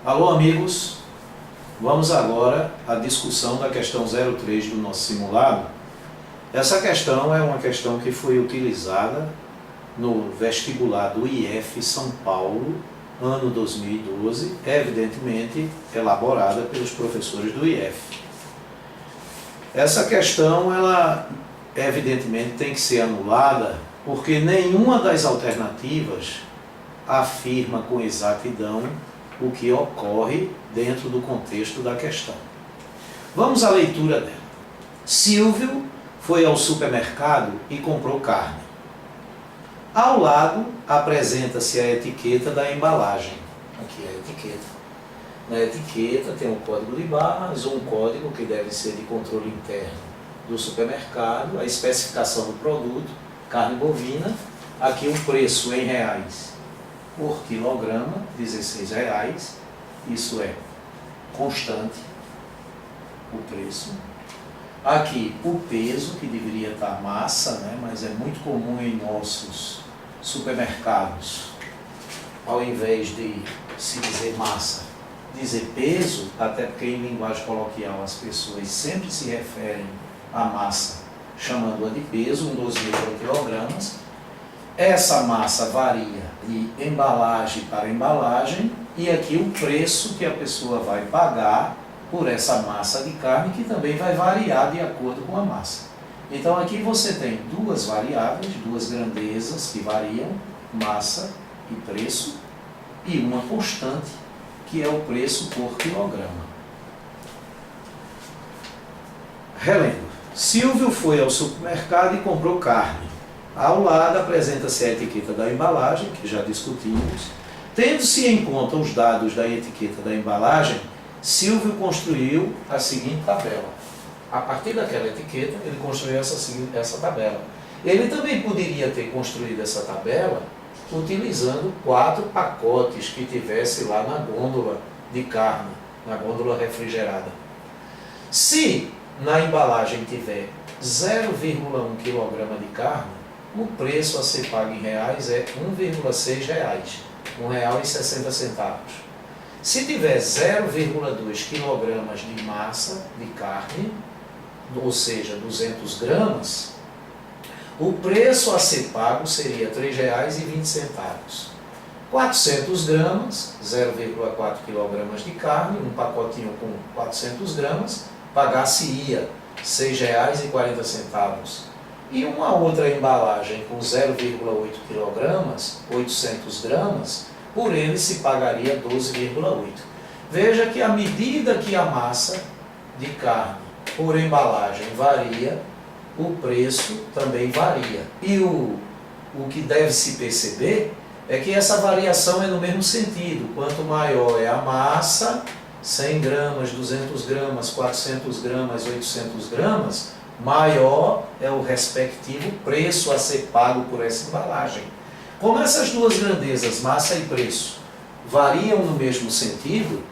Alô amigos, vamos agora à discussão da questão 03 do nosso simulado. Essa questão é uma questão que foi utilizada no vestibular do IF São Paulo, ano 2012, evidentemente elaborada pelos professores do IF. Essa questão, ela evidentemente tem que ser anulada porque nenhuma das alternativas afirma com exatidão o que ocorre dentro do contexto da questão. Vamos à leitura dela. Silvio foi ao supermercado e comprou carne. Ao lado apresenta-se a etiqueta da embalagem. Aqui é a etiqueta. Na etiqueta tem um código de barras, um código que deve ser de controle interno do supermercado, a especificação do produto, carne bovina, aqui um preço em reais por quilograma, R$16, isso é constante o preço. Aqui o peso, que deveria estar massa, né? Mas é muito comum em nossos supermercados, ao invés de se dizer massa, dizer peso, até porque em linguagem coloquial as pessoas sempre se referem à massa, chamando-a de peso, 12 microquilogramas. Essa massa varia de embalagem para embalagem e aqui o preço que a pessoa vai pagar por essa massa de carne, que também vai variar de acordo com a massa. Então aqui você tem duas variáveis, duas grandezas que variam, massa e preço, e uma constante, que é o preço por quilograma. Relendo. Silvio foi ao supermercado e comprou carne. Ao lado apresenta-se a etiqueta da embalagem, que já discutimos. Tendo-se em conta os dados da etiqueta da embalagem, Silvio construiu a seguinte tabela. A partir daquela etiqueta, ele construiu essa tabela. Ele também poderia ter construído essa tabela utilizando 4 pacotes que tivesse lá na gôndola de carne, na gôndola refrigerada. Se na embalagem tiver 0,1 kg de carne, o preço a ser pago em reais é R$1,6, R$1,60. Se tiver 0,2 kg de massa de carne, ou seja, 200 gramas, o preço a ser pago seria R$3,20. 400 gramas, 0,4 kg de carne, um pacotinho com 400 gramas, pagar-se-ia R$6,40. E uma outra embalagem com 0,8 kg, 800 gramas, por ele se pagaria 12,8. Veja que à medida que a massa de carne por embalagem varia, o preço também varia. E o que deve se perceber é que essa variação é no mesmo sentido. Quanto maior é a massa, 100 gramas, 200 gramas, 400 gramas, 800 gramas, maior é o respectivo preço a ser pago por essa embalagem. Como essas duas grandezas, massa e preço, variam no mesmo sentido,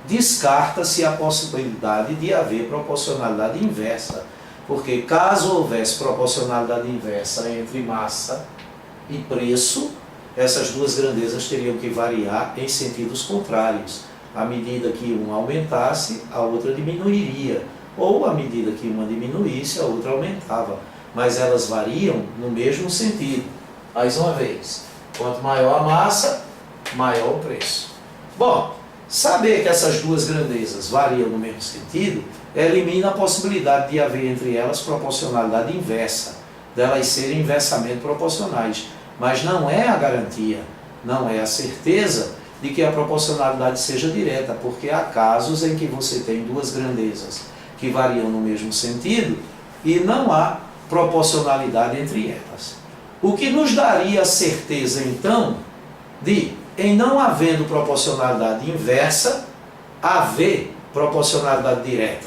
descarta-se a possibilidade de haver proporcionalidade inversa, porque caso houvesse proporcionalidade inversa entre massa e preço, essas duas grandezas teriam que variar em sentidos contrários. À medida que uma aumentasse, a outra diminuiria, ou à medida que uma diminuísse, a outra aumentava. Mas elas variam no mesmo sentido. Mais uma vez, quanto maior a massa, maior o preço. Bom, saber que essas duas grandezas variam no mesmo sentido, elimina a possibilidade de haver entre elas proporcionalidade inversa, delas serem inversamente proporcionais. Mas não é a garantia, não é a certeza de que a proporcionalidade seja direta, porque há casos em que você tem duas grandezas que variam no mesmo sentido e não há proporcionalidade entre elas. O que nos daria a certeza, então, de, em não havendo proporcionalidade inversa, haver proporcionalidade direta,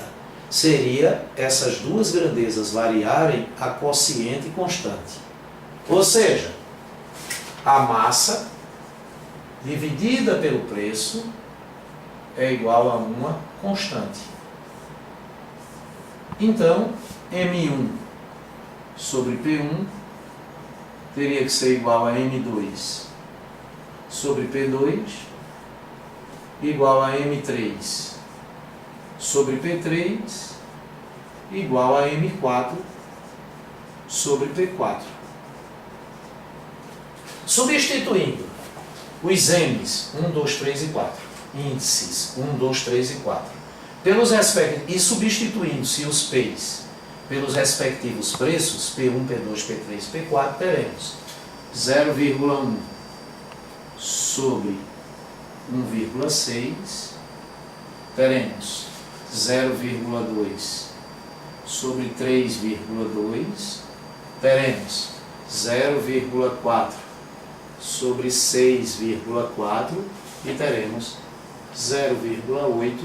seria essas duas grandezas variarem a quociente constante. Ou seja, a massa dividida pelo preço é igual a uma constante. Então, M1 sobre P1 teria que ser igual a M2 sobre P2 igual a M3 sobre P3 igual a M4 sobre P4. Substituindo os M's 1, 2, 3 e 4, índices 1, 2, 3 e 4, pelos respectivos, e substituindo-se os P's pelos respectivos preços, P1, P2, P3 e P4, teremos 0,1 sobre 1,6, teremos 0,2 sobre 3,2, teremos 0,4 sobre 6,4 e teremos 0,8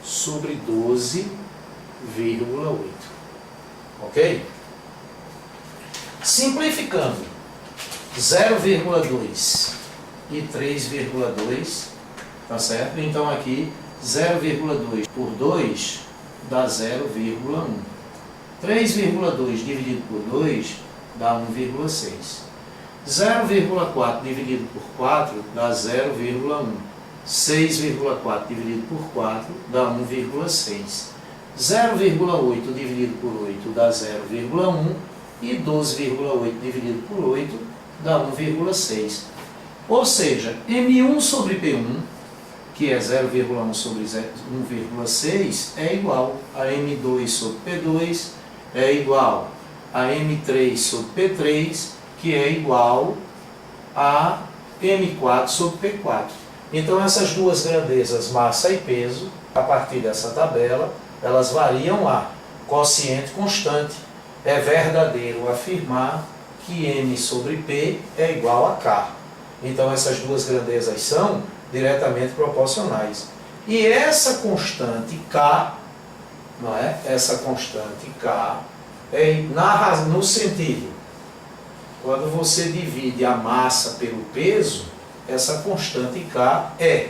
sobre 12,8. Ok? Simplificando, 0,2 e 3,2, tá certo? Então aqui 0,2 por 2 dá 0,1. 3,2 dividido por 2 dá 1,6. 0,4 dividido por 4 dá 0,1. 6,4 dividido por 4 dá 1,6. 0,8 dividido por 8 dá 0,1 e 12,8 dividido por 8 dá 1,6. Ou seja, M1 sobre P1, que é 0,1 sobre 1,6, é igual a M2 sobre P2, é igual a M3 sobre P3, que é igual a M4 sobre P4. Então essas duas grandezas, massa e peso, a partir dessa tabela, elas variam a quociente constante. É verdadeiro afirmar que M sobre P é igual a K. Então essas duas grandezas são diretamente proporcionais. E essa constante K, não é? Essa constante K é no sentido, quando você divide a massa pelo peso, essa constante K é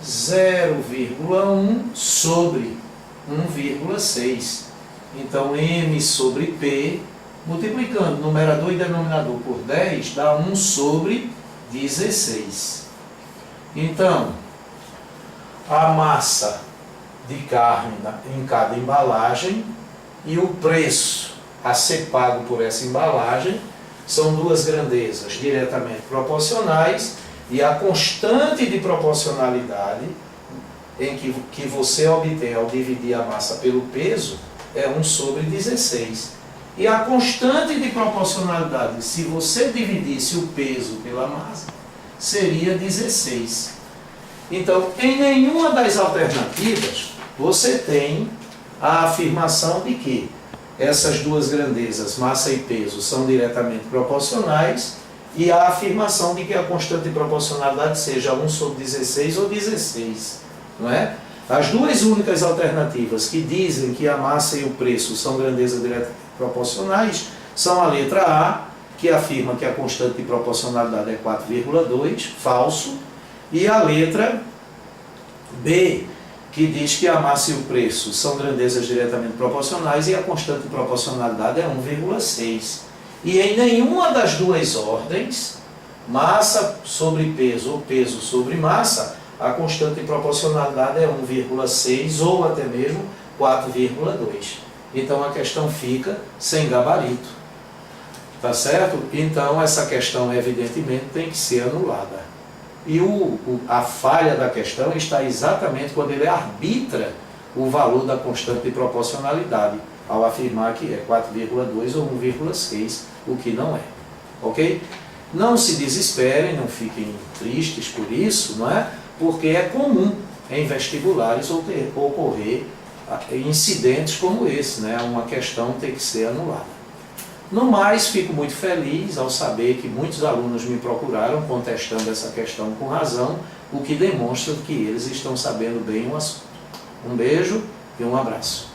0,1 sobre 1,6. Então M sobre P, multiplicando numerador e denominador por 10, dá 1 sobre 16. Então, a massa de carne em cada embalagem e o preço a ser pago por essa embalagem são duas grandezas diretamente proporcionais, e a constante de proporcionalidade que você obtém ao dividir a massa pelo peso é 1 sobre 16. E a constante de proporcionalidade, se você dividisse o peso pela massa, seria 16. Então, em nenhuma das alternativas, você tem a afirmação de que essas duas grandezas, massa e peso, são diretamente proporcionais, e a afirmação de que a constante de proporcionalidade seja 1 sobre 16 ou 16. Não é? As duas únicas alternativas que dizem que a massa e o preço são grandezas diretamente proporcionais são a letra A, que afirma que a constante de proporcionalidade é 4,2, falso, e a letra B, que diz que a massa e o preço são grandezas diretamente proporcionais e a constante de proporcionalidade é 1,6. E em nenhuma das duas ordens, massa sobre peso ou peso sobre massa, a constante de proporcionalidade é 1,6 ou até mesmo 4,2. Então a questão fica sem gabarito. Tá certo? Então essa questão evidentemente tem que ser anulada. E a falha da questão está exatamente quando ele arbitra o valor da constante de proporcionalidade, ao afirmar que é 4,2 ou 1,6, o que não é. Ok? Não se desesperem, não fiquem tristes por isso, não é? Porque é comum em vestibulares ocorrer incidentes como esse, né? Uma questão tem que ser anulada. No mais, fico muito feliz ao saber que muitos alunos me procuraram contestando essa questão com razão, o que demonstra que eles estão sabendo bem o assunto. Um beijo e um abraço.